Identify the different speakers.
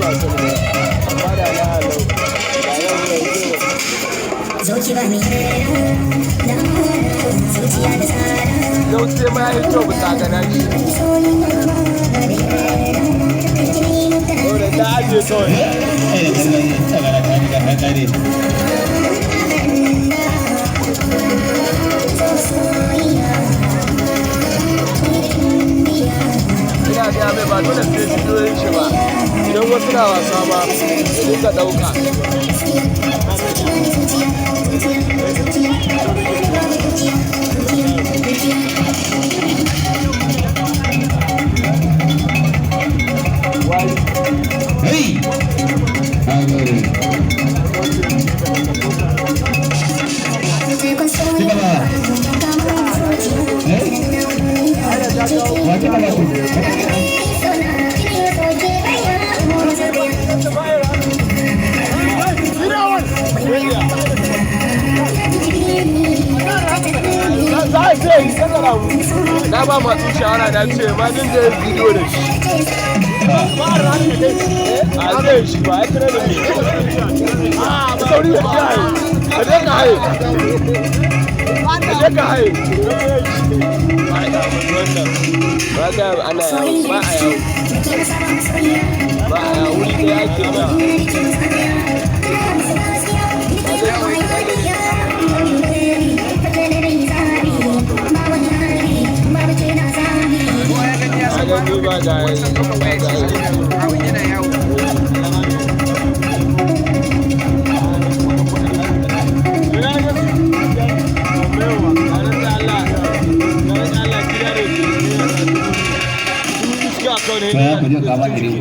Speaker 1: ba sani ba amma da na halau da yau da yau
Speaker 2: Zoki ba ni zuciya da tsara
Speaker 1: yau sai ma yi kyau bisa ga nashi da ta ajiye kawai ina ga mai ba dole sai bidiyoyin shi ba idan wasu na wasa ma su duka ɗauka
Speaker 3: Hey!
Speaker 1: na ba masu shawara na ce ma din da bidiyo da shi a zai shi ba ya kira da ni a sauri ya ji haye ka je ka haye ka je ka haye ba ga ana yawo ba a yawo ba a yawo wuri da yake ba ba ga
Speaker 3: Saya punya kawan diri.